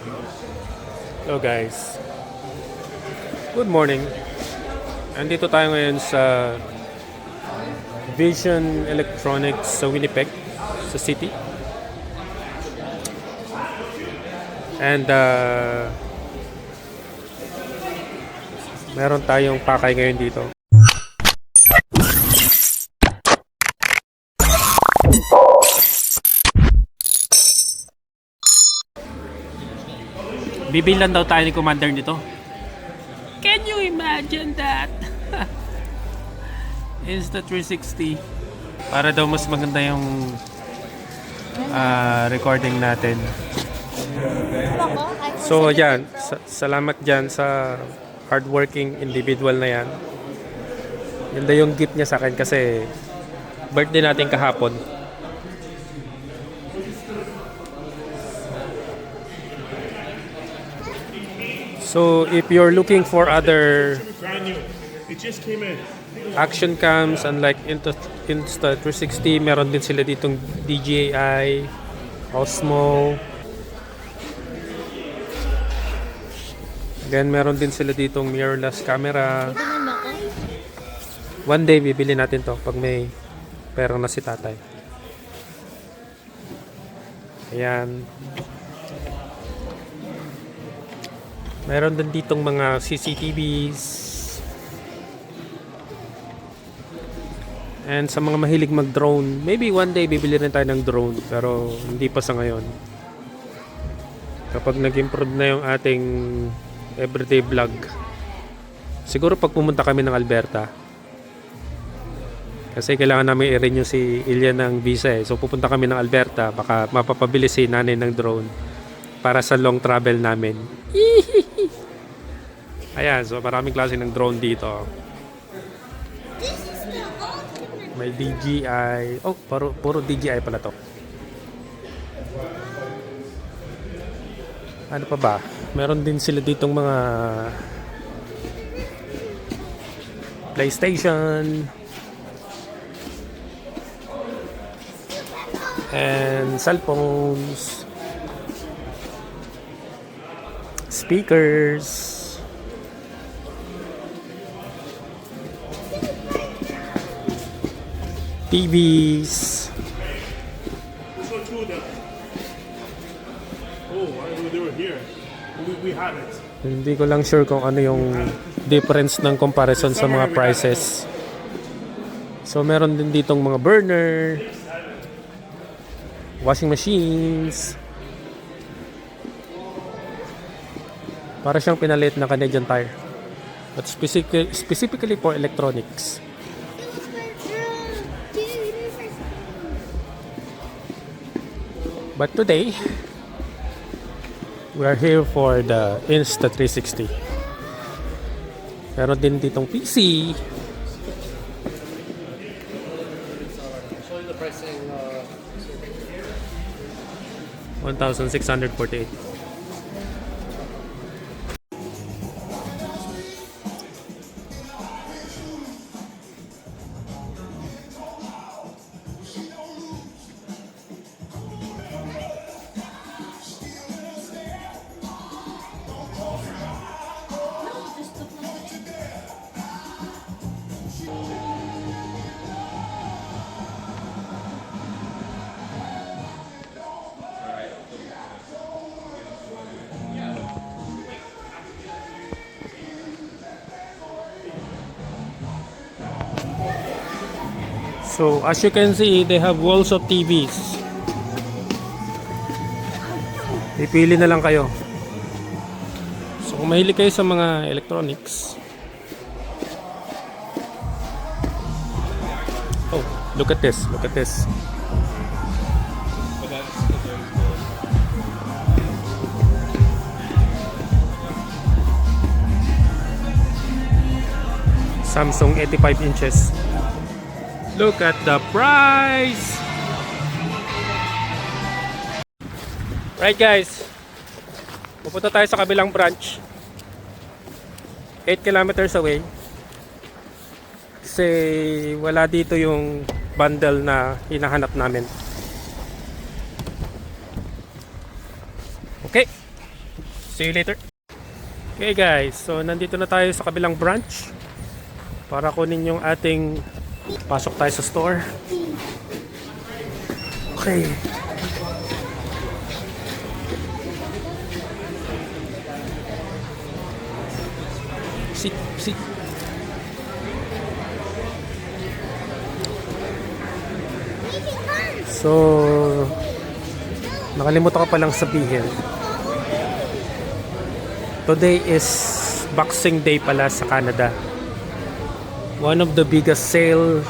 Hello guys, good morning. Andito tayo ngayon sa Vision Electronics sa Winnipeg, sa city. And meron tayong pakay ngayon dito. Bibilan daw tayo ni Commander nito. Can you imagine that? Insta360. Para daw mas maganda yung recording natin. So yan, salamat dyan sa hardworking individual na yan. Yun daw yung gift niya sa akin kasi birthday natin kahapon. So if you're looking for other action cams unlike Insta360, meron din sila ditong DJI, Osmo. Then meron din sila ditong mirrorless camera. One day bibili natin to pag may pera na si tatay. Ayan. Meron din ditong mga CCTVs. And sa mga mahilig mag-drone, maybe one day bibili rin tayo ng drone, pero hindi pa sa ngayon. Kapag nag-improve na yung ating everyday vlog, siguro pag pumunta kami ng Alberta, kasi kailangan namin i-renew si Ilya ng visa eh. So pupunta kami ng Alberta, baka mapapabili si nanay ng drone para sa long travel namin. Ayan, so maraming klase ng drone dito. May DJI. Oh, puro DJI pala to. Ano pa ba? Meron din sila ditong mga PlayStation and cellphones, speakers, TVs. There's no two of them. Oh, I didn't know they were here. We have it. Hindi ko lang sure kung ano yung difference ng comparison sa mga prices. So meron din ditong mga burner, washing machines. Para siyang pinalit na Canadian Tire. But specifically for electronics. But today, we are here for the Insta360. Meron din ditong PC. Show you the pricing. 1,648. So as you can see, they have walls of TVs. Pipili na lang kayo. So kung mahilig kayo sa mga electronics. Oh, look at this. Look at this. Samsung 85 inches. Look at the price! Right guys, pupunta tayo sa kabilang branch. 8 kilometers away. Kasi wala dito yung bundle na hinahanap namin. Okay, See you later. Okay guys, so nandito na tayo sa kabilang branch para kunin yung ating pasok tayo sa store. Okay. Sit. So, nakalimutan ko palang sabihin. Today is Boxing Day pala sa Canada. One of the biggest sale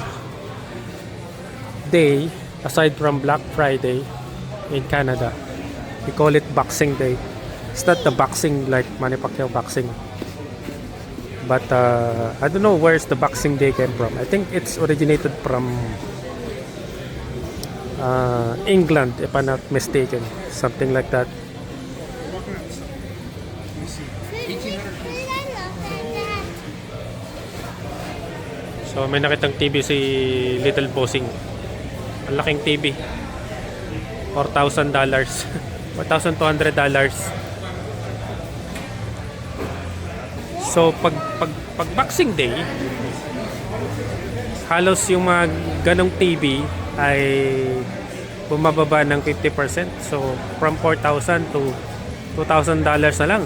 day aside from Black Friday in Canada. We call it Boxing Day. It's not the boxing like Manny Pacquiao boxing. But I don't know where's the Boxing Day came from. I think it's originated from England, if I'm not mistaken. Something like that. So may nakitang TV si Little Bossing. Ang laking TV. $4,000. $4,200. So pag Boxing Day, halos yung mga ganong TV ay bumababa ng 50%. So from $4,000 to $2,000 na lang.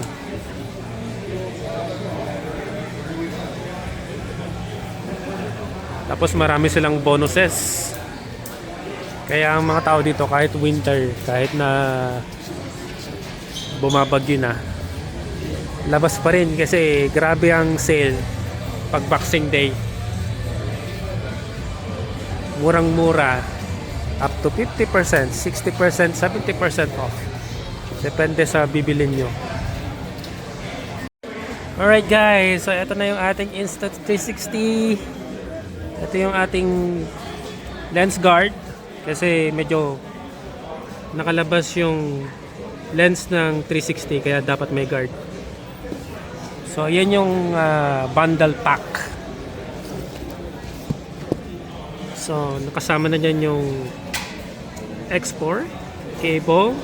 Tapos marami silang bonuses. Kaya ang mga tao dito kahit winter, kahit na bumabagyo na, labas pa rin kasi grabe ang sale pag Boxing Day. Murang-mura, up to 50%, 60%, 70% off. Depende sa bibilin nyo. Alright guys, so ito na yung ating Insta360. Ito yung ating lens guard kasi medyo nakalabas yung lens ng 360 kaya dapat may guard. So yan yung bundle pack. So nakasama na dyan yung X4, cable,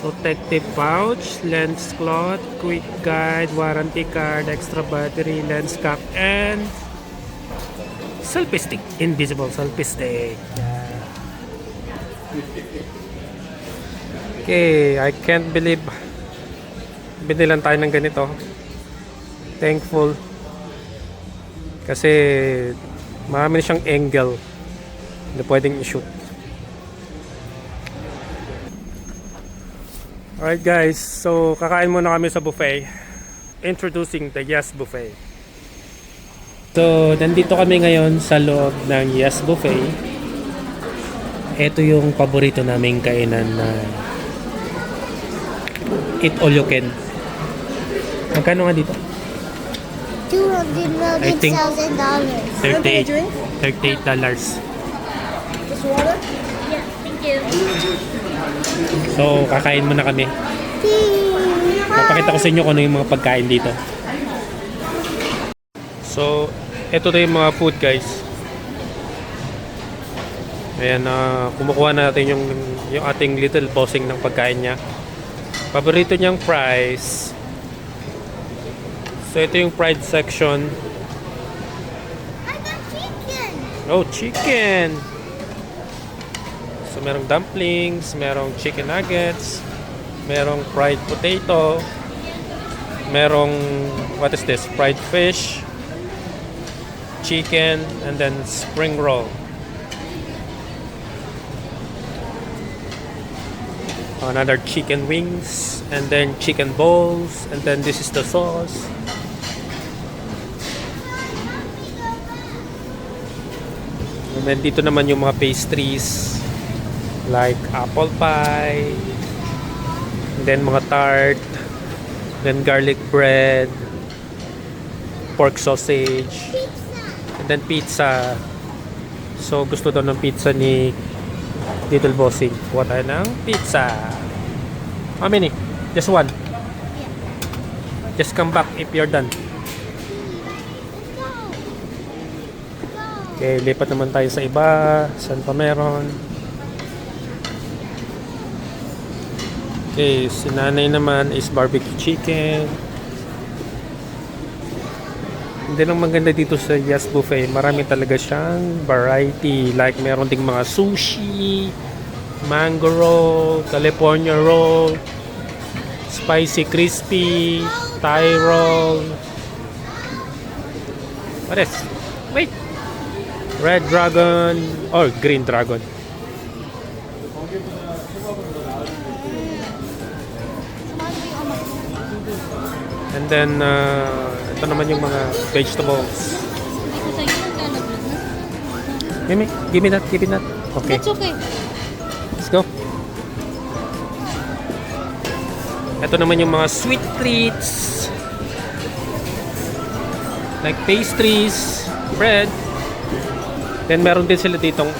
protective pouch, lens cloth, quick guide, warranty card, extra battery, lens cap, and selfie stick. Invisible selfie stick. Yeah. Okay, I can't believe binilan tayo ng ganito. Thankful. Kasi marami na siyang angle na pwedeng i-shoot. Alright guys, so kakain muna kami sa buffet. Introducing the Yes Buffet. So, nandito kami ngayon sa loob ng Yes Buffet. Ito yung paborito naming kainan na Eat All You Can. Magkano nga dito? I think $38,000. $38. Just water? Yeah, thank you. So, kakain muna kami. Papakita ko sa inyo kung ano yung mga pagkain dito. So, ito na yung mga food guys. Ayan, kumukuha natin yung ating Little Bossing ng pagkain niya. Paborito niyang fries. So, ito yung fried section. I got chicken. Oh, chicken! So, merong dumplings, merong chicken nuggets, merong fried potato, merong, what is this? Fried fish, chicken, and then spring roll. Another chicken wings, and then chicken balls, and then this is the sauce. And then dito naman yung mga pastries like apple pie, and then mga tart, then garlic bread, pork sausage, and then pizza. So gusto daw ng pizza ni Little Bossing. Kuha tayo ng pizza. How many? Just one? Just come back if you're done. Okay, lipat naman tayo sa iba. Saan pa meron? Okay, si nanay naman is barbecue chicken. Hindi lang maganda dito sa Yes Buffet. Marami talaga siyang variety. Like meron ding mga sushi, mango roll, California roll, spicy crispy, Thai roll. What is? Wait. Red dragon or green dragon. And then ito naman yung mga vegetables. Give me that. Okay, It's okay. let's go. Ito naman yung mga sweet treats. Like pastries, bread. Then meron din sila ditong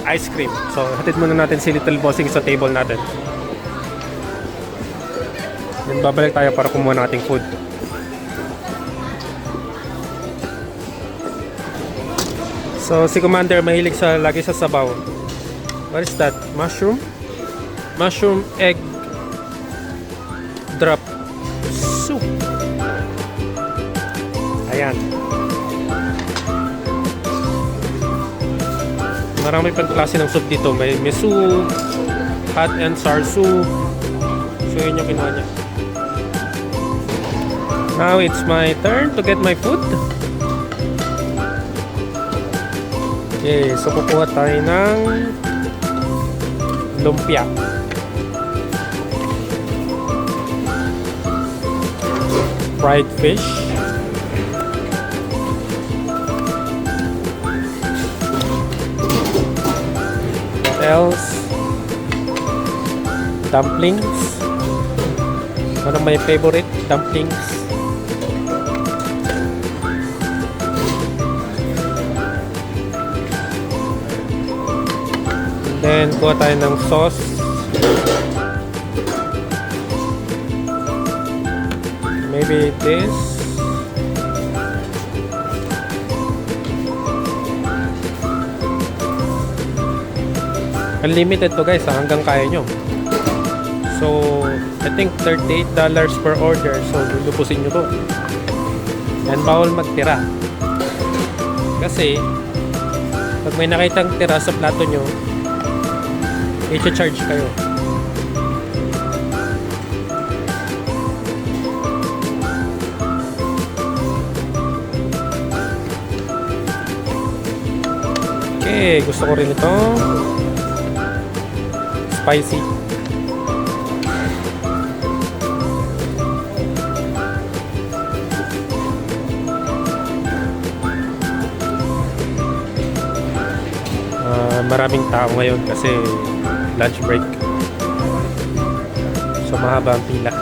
ice cream. So hatid muna natin si Little Bossing sa table natin. Then babalik tayo para kumuha ng ating food. So si Commander mahilig sa lagi sa sabaw. What is that? Mushroom? Mushroom egg drop soup. Ayan. Marami pang klase ng soup dito. May miso, hot and sour soup. So yun yung kinuha niya. Now it's my turn to get my food. Okay, so kukuha tayo ng lumpia. Fried fish. What else? Dumplings. One of my favorite dumplings. Then, kuha tayo ng sauce. Maybe this. Unlimited to guys, hanggang kaya nyo. So, I think $38 per order. So, lulupusin nyo to. And bawal magtira. Kasi, pag may nakitang tira sa plato nyo, i-charge kayo. Okay, gusto ko rin ito. Spicy. Maraming tao ngayon kasi lunch break. So mahaba ang pila.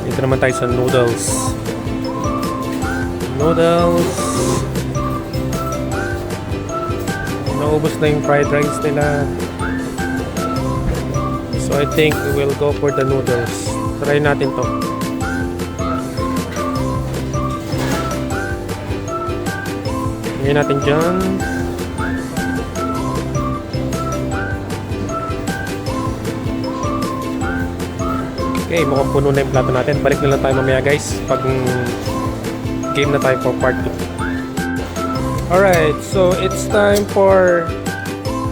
Dito naman tayo sa noodles. Naubos na yung fried rice nila. So I think we will go for the noodles. Try natin to. Ngayon natin dyan. Okay, mukhang puno na yung plato natin. Balik na lang tayo mamaya guys pag game na tayo for part 2. Alright, so it's time for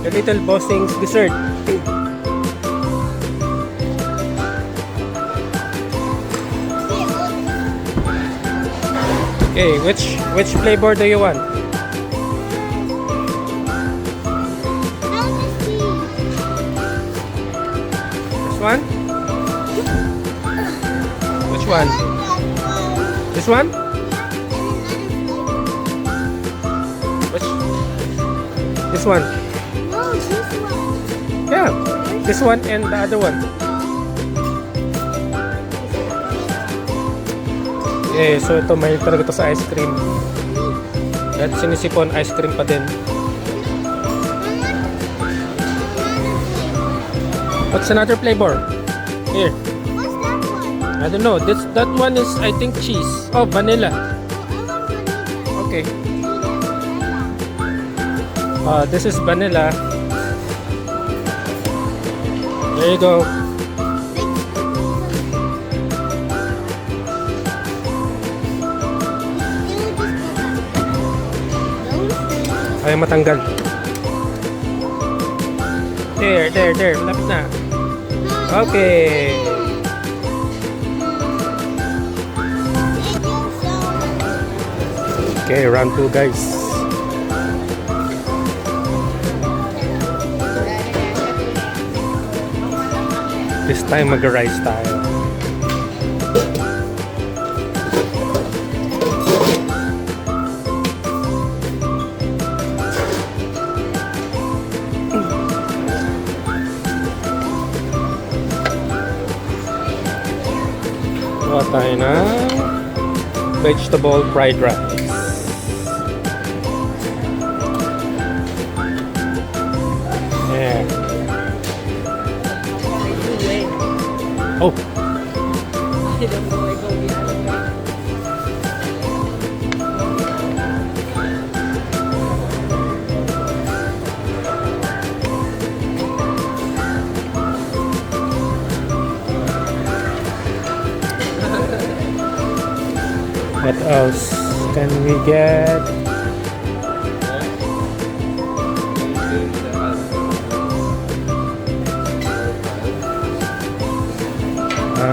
the Little Bossing's dessert. Okay, which flavor do you want? One? Which one? This one? Which? This one? No, this one. Yeah, this one and the other one. Okay, so ito may talaga ito sa ice cream. At sinisipon ice cream pa din. What's another flavor? Here. What's that one? I don't know. That one is I think cheese. Oh, vanilla. Oh, I want vanilla. Okay. This is vanilla. There you go. Ayaw matanggal. There. Malapit na. Okay. Okay, round 2 guys. This time mag-rice tayo. Gawa tayo ng vegetable fried rice. Yeah. Oh. I don't know, I go the other way. What else can we get?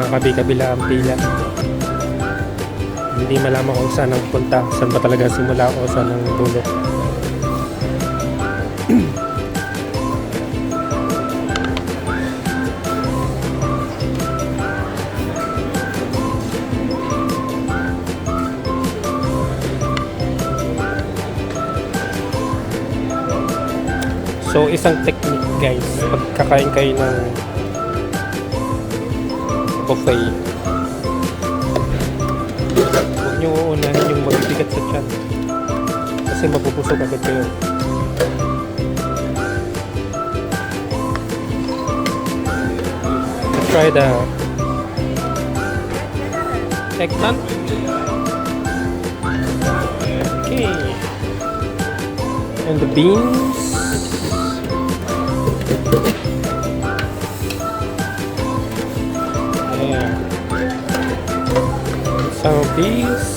Kabi-kabila ang pila. Hindi malaman kung saan ang punta, saan ba talaga simula o saan ang dulo. So isang technique guys, pagkakain kayo ng buffet, huwag nyo uunahin yung mabibigat sa tiyan kasi mabubusog agad kayo. Let's try the eggplant. Okay, and the beans. Some of these.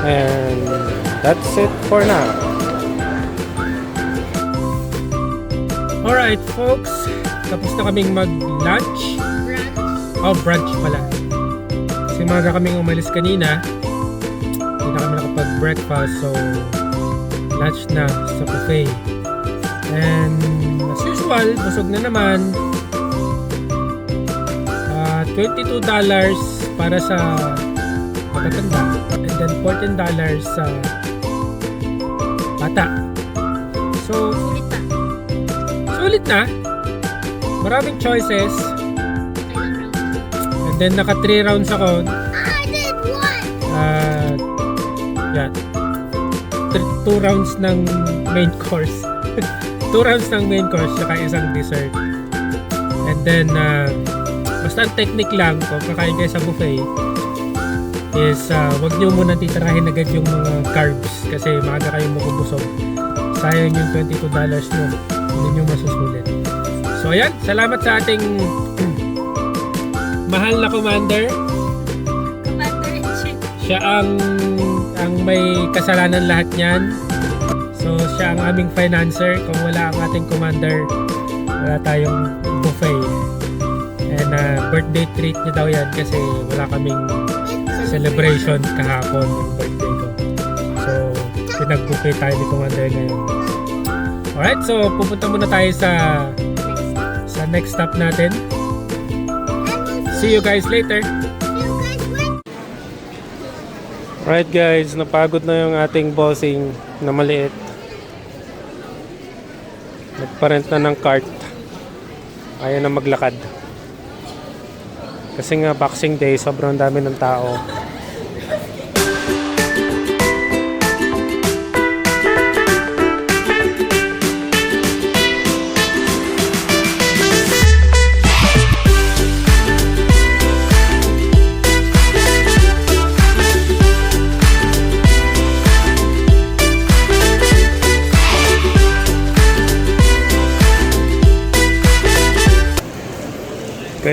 And that's it for now. Alright folks, tapos na kaming mag-lunch. Oh, brunch pala. Kasi maga kaming umalis kanina. Hindi na kami nakapag-breakfast, so lunch na sa buffet. And as usual, busog na naman. $22 para sa matatanda, and then $14 sa bata. So, sulit na. Maraming choices. And then naka 3 rounds ako. I did one! Yeah. 2 rounds ng main course. 2 rounds ng main course saka isang dessert. And then basta ang technique lang kung kakain kayo sa buffet is wag nyo muna titirahin agad yung mga carbs kasi maaga kayong mabubusog. Sayang yung $22 nyo, hindi nyo masusulit. So ayan, salamat sa ating mahal na commander. Commander-in-chief. Siya ang may kasalanan lahat niyan. So siya ang aming financer. Kung wala ang ating commander, wala tayong buffet. And birthday treat niya daw yan kasi wala kaming celebration kahapon ng birthday ko. So, pinag-buffet tayo ni Commander ngayon. Alright, so pupunta muna tayo sa next stop natin. See you guys later. Alright guys, napagod na yung ating bossing na maliit. Nagparent na ng cart. Ayaw na maglakad. Kasi nga Boxing Day, sobrang dami ng tao.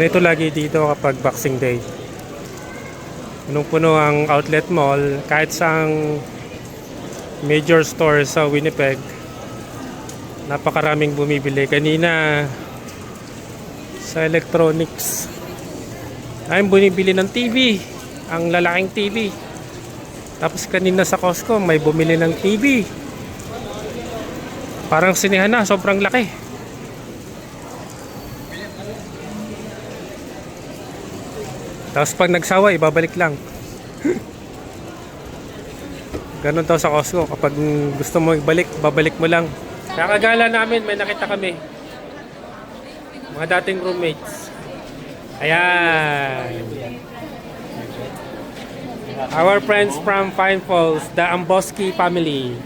Ganito lagi dito kapag Boxing Day. Punong-puno ang outlet mall, kahit saang major store sa Winnipeg. Napakaraming bumibili. Kanina sa electronics ay bumibili ng TV, ang lalaking TV. Tapos kanina sa Costco may bumili ng TV. Parang sinihan na, sobrang laki. Tapos pag nagsawa, ibabalik lang. Ganon daw sa Costco. Kapag gusto mo ibalik, babalik mo lang. Kakagala namin, may nakita kami. Mga dating roommates. Ayan. Our friends from Pine Falls, the Amboski family.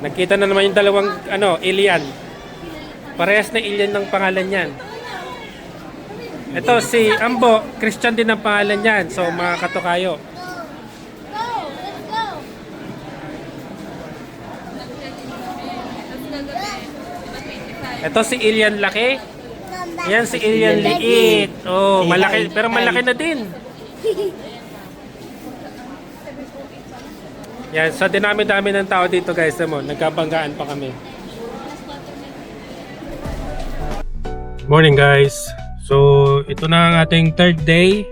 Nakita na naman yung dalawang alien. Parehas na alien ng pangalan yan. Ito si Ambo, Christian din ang pangalan yan. So mga katokayo. Ito si alien laki. Yan si alien liit. Oh, malaki, pero malaki na din. Yan, sa dinami-dami ng tao dito guys, mo, nagkabanggaan pa kami. Morning guys. So, ito na ang ating third day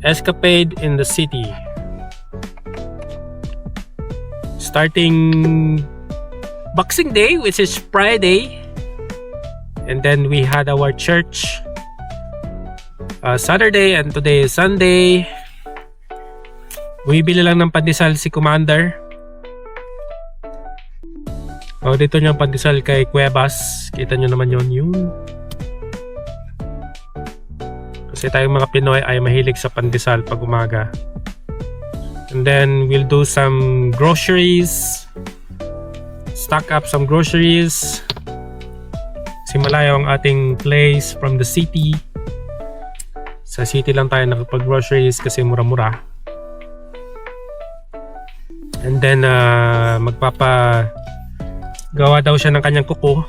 escapade in the city. Starting Boxing Day, which is Friday. And then we had our church Saturday, and today is Sunday. Bumibili lang ng pandesal si Commander. Dito niyo ang pandesal kay Cuevas. Kita nyo naman yun. Kasi tayong mga Pinoy ay mahilig sa pandesal pag umaga. And then we'll do some groceries. Stock up some groceries. Kasi malayo ang ating place from the city. Sa city lang tayo nakapag-groceries kasi mura-mura. And then magpapagawa daw siya ng kanyang kuko.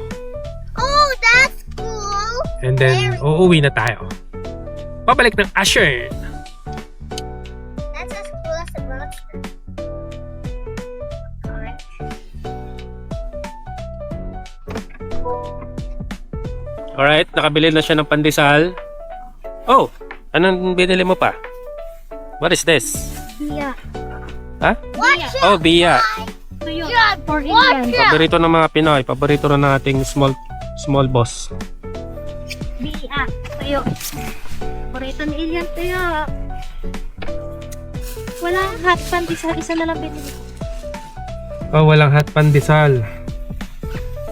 Oh, that's cool. And then uuwi na tayo. Pabalik ng Asher. That's as cool as a monster. Alright, nakabili na siya ng pandesal. Oh, anong binili mo pa? What is this? Yeah. Ha? Watch Oh, biya. out for Indian. Paborito ng mga Pinoy. Paborito na ng ating small boss. Biya. Tuyo. Paborito ni Indian tuyo. Walang hot pandesal. Isa na lang binili. Oh, walang hot pandesal.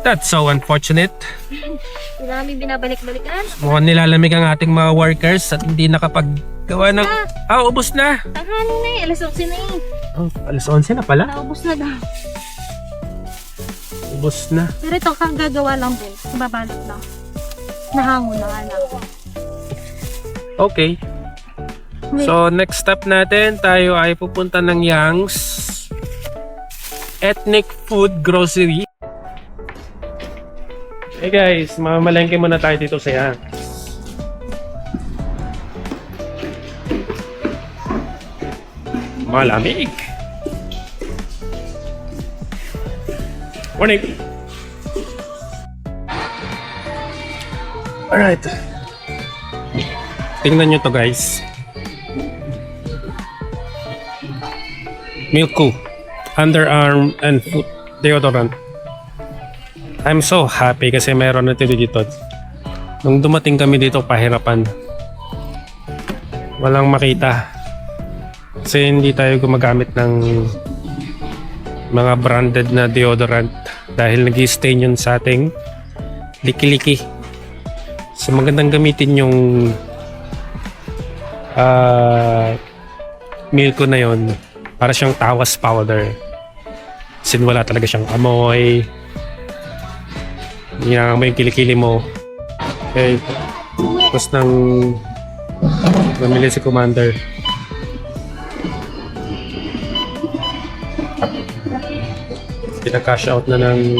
That's so unfortunate. Hindi namin binabalik-balikan. Mukhang nilalamig ang ating mga workers at hindi nakapaggawa ng... ubos na! Tanghali na eh. Alas 11 na eh. Oh, alas 11 na pala. Naubos na daw. Ubos na. Pero ito kang gagawa lang po. Babalot lang. Nahango na nga lang. Okay. So, next stop natin, tayo ay pupunta ng Yang's Ethnic Food Grocery. Hey guys, mamamalengke muna tayo dito sa Yang's. Malamig. Morning. Alright. Tingnan nyo to guys. Milko, underarm and foot deodorant. I'm so happy kasi meron na dito. Nung dumating kami dito, pahirapan. Walang makita. Kasi hindi tayo gumagamit ng mga branded na deodorant dahil nag-stain yun sa ating liki-liki. So magandang gamitin yung Milko na yon para siyang tawas powder. Sin wala talaga siyang amoy. Hindi na amoy yung kilikili mo. Okay. Tapos nang mamili si Commander. Pina-cash out na ng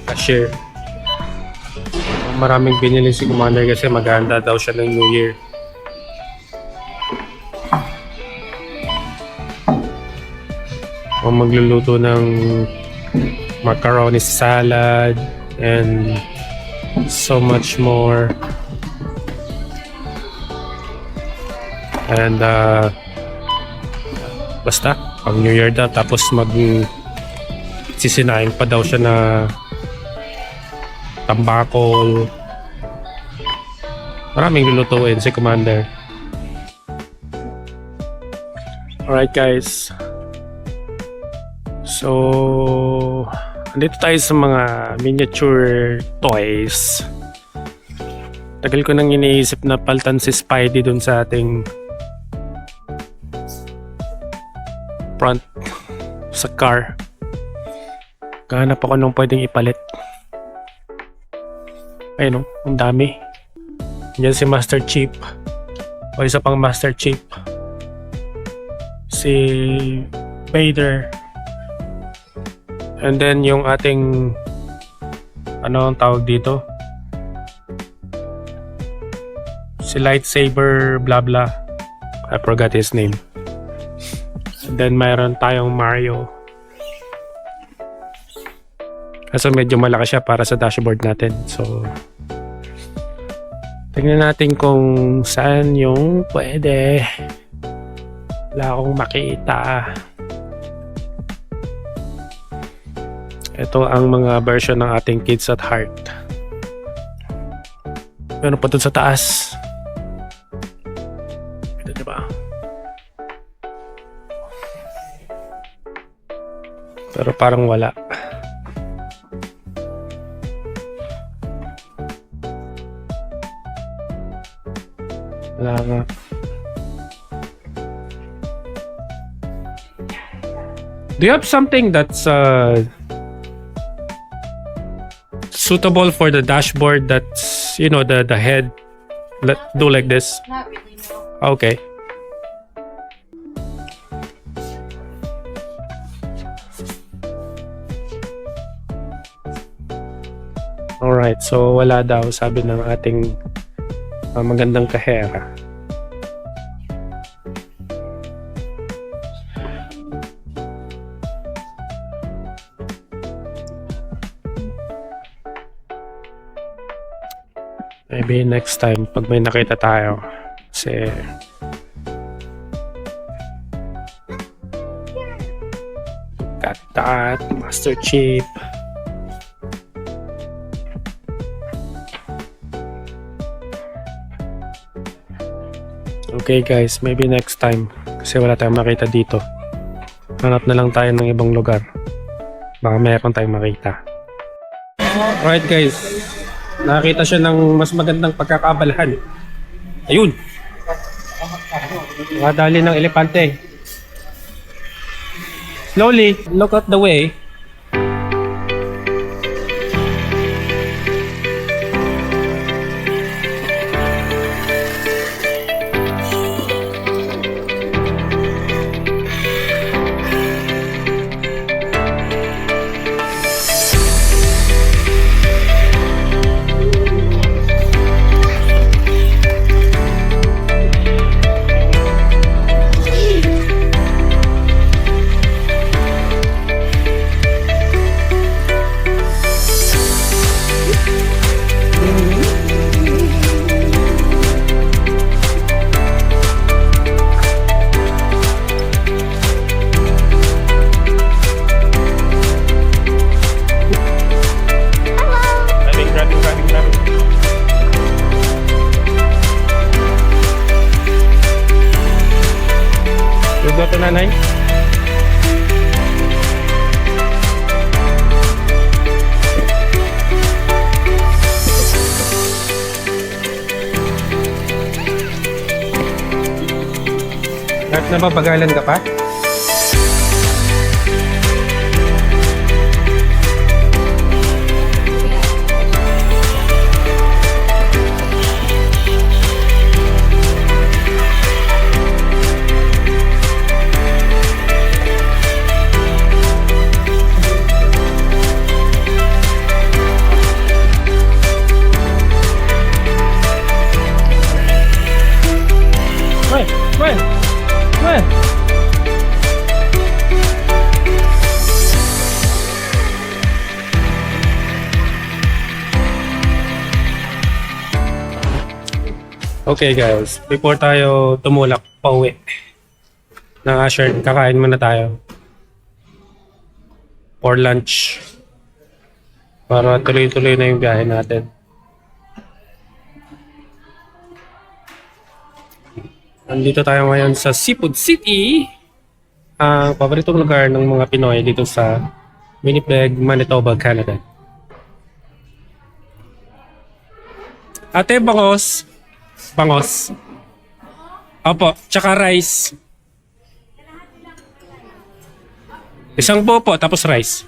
cashier. maraming binili si Commander kasi maghahanda daw siya ng New Year. O magluluto ng macaroni salad and so much more. And basta pang New Year daw, tapos sisinain pa daw siya na tambakol. Maraming lulutuin si Commander. Alright guys, so andito tayo sa mga miniature toys. Tagal ko nang iniisip na paltan si Spidey dun sa ating front sa car. Kahanap ako nung pwedeng ipalit. Ayun, ang dami. Yan si Master Chief. O isa pang Master Chief. Si Vader. And then yung ating ano ang tawag dito? Si Lightsaber blah blah. I forgot his name. And then mayroon tayong Mario. Kaso medyo malaki siya para sa dashboard natin. So tingnan natin kung saan yung pwede. Wala akong makita. Ito ang mga version ng ating Kids at Heart. Meron pa dun sa taas. Ito diba? Pero parang wala. Wala nga. Do you have something that's suitable for the dashboard that's, you know, the head do like this? Not really, no. Okay. Alright, so wala daw sabi ng ating magandang kahera. Maybe next time pag may nakita tayo kasi got that Master Chief. Okay guys, maybe next time kasi wala tayong makita dito. Hanap na lang tayo ng ibang lugar. Baka meron tayong makita. Alright guys, nakakita siya ng mas magandang pagkakaabalahan. Ayun! Nakadali ng elepante. Slowly, look out the way. Luto to nanay. Lahat na ba bagalan ka pa? Okay guys, before tayo tumulak pauwi ng Asher, kakain muna tayo for lunch para tuloy-tuloy na yung biyahe natin. Nandito tayo ngayon sa Seafood City, ang paboritong lugar ng mga Pinoy dito sa Winnipeg, Manitoba, Canada. Ate, bangos. Bangos. Opo, tsaka rice. Isang po po, tapos rice.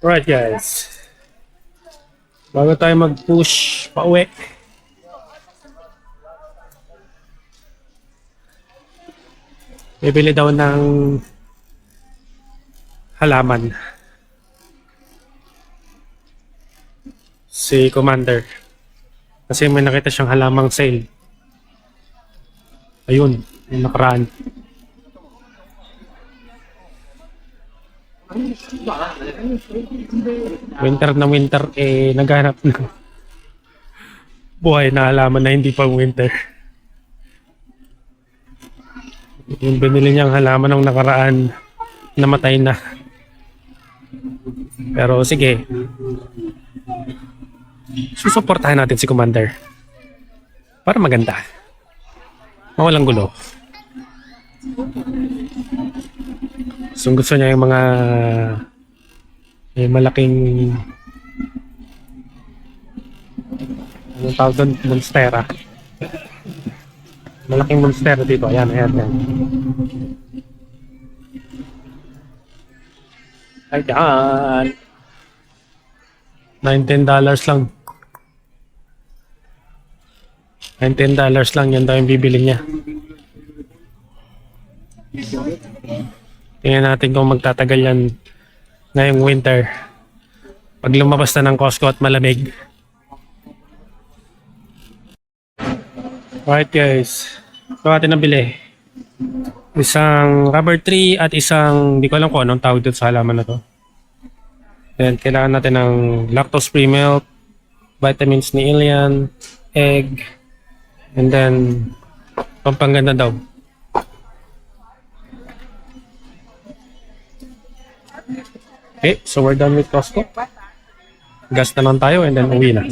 Right guys. Bago tayo mag-push pauwi. Bibili daw ng halaman. Si Commander. Kasi may nakita siyang halamang sale. Ayun, yung nakaraan. Winter na winter, naghanap ng buhay na halaman na hindi pang winter. Yung binili niyang halaman ng nakaraan, namatay na. Pero sige, susuportahan natin si Commander para maganda, mawalang gulo. Gusto niya yung mga malaking anong tawag doon? Monstera. Malaking monstera dito. Ayan. Ayan. $19 lang. $19 lang. Yan daw yung bibili niya. Tingnan natin kung magtatagal yan ngayong winter. Pag lumabas na ng Costco at malamig. Alright guys. Ito natin nabili. Isang rubber tree at isang, di ko alam kung anong tawag dito sa halaman na to. Then kailangan natin ng lactose free milk, vitamins ni Ilian, egg, and then pampanganda daw. Okay, so we're done with Costco. Gas na lang tayo and then uwi na.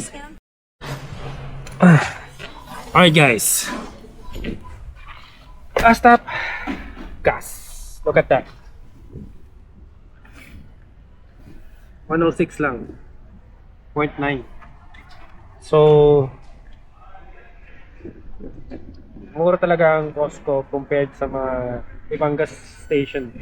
Alright guys. Last stop. Gas. Look at that. 106 lang. 0.9. So, mura talaga ang Costco compared sa mga ibang gas station.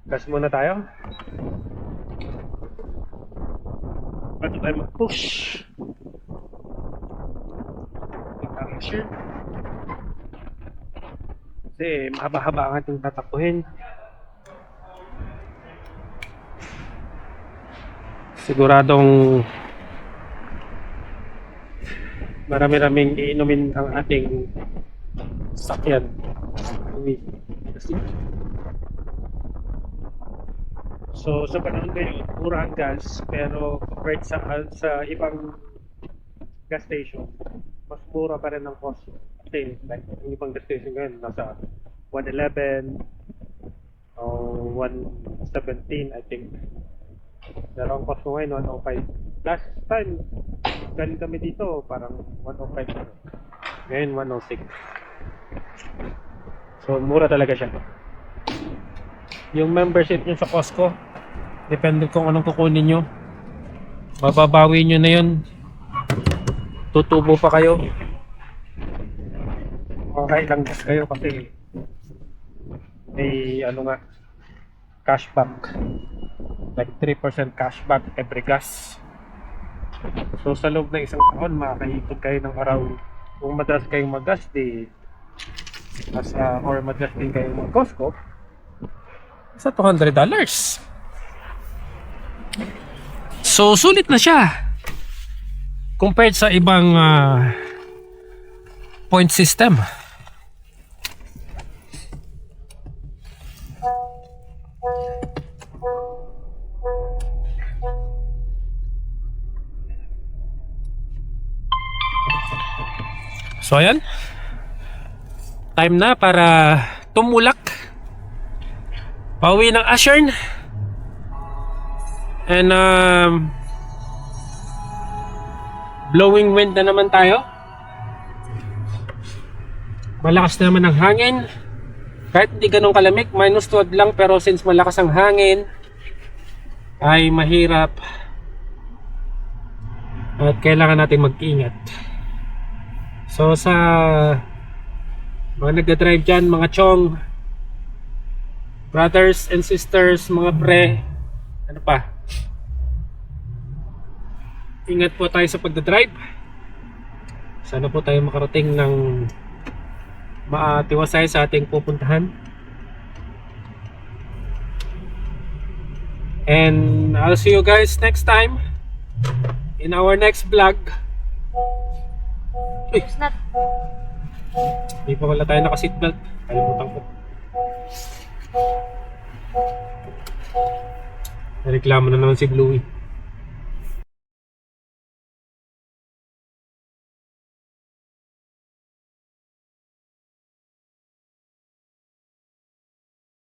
Gas muna tayo. Bago tayo mag-push. Sure. Kasi mahaba-haba ang ating tatakbuhin. Siguradong marami-raming iinumin ang ating sakyan. So sa panahon ngayon, mura ang gas, pero compared sa ibang gas station, mas mura pa rin ang cost. Kasi like yung ibang gas station ngayon, nasa 111 o 117 I think. Pero ang cost mo ngayon, 105. Last time, galing kami dito, parang 105. Ngayon, 106. So mura talaga siya. Yung membership nyo sa Costco, depende kung anong kukunin nyo. Mababawi nyo na yun. Tutubo pa kayo. Okay lang kayo kasi may cashback. Like 3% cashback every gas. So sa loob ng isang taon, makakaipon kayo ng around, kung madalas kayong mag-gas, or madalas din kayong mag-Costco, sa $200. So sulit na siya compared sa ibang point system. So ayan, time na para tumulak pauwi ng Ashern. And blowing wind na naman tayo. Malakas na naman ang hangin. Kahit hindi ganun kalamig, -12 lang, pero since malakas ang hangin ay mahirap at kailangan natin mag-ingat. So sa mga nagda-drive dyan, mga chong, brothers and sisters, mga pre, ano pa, ingat po tayo sa pagda-drive. Sana po tayo makarating ng maatiwasay sa ating pupuntahan. And I'll see you guys next time in our next vlog. Uy, It's not. hindi pa wala tayo naka-seatbelt. Kalimutan ko. Reklamo na naman si Bluey.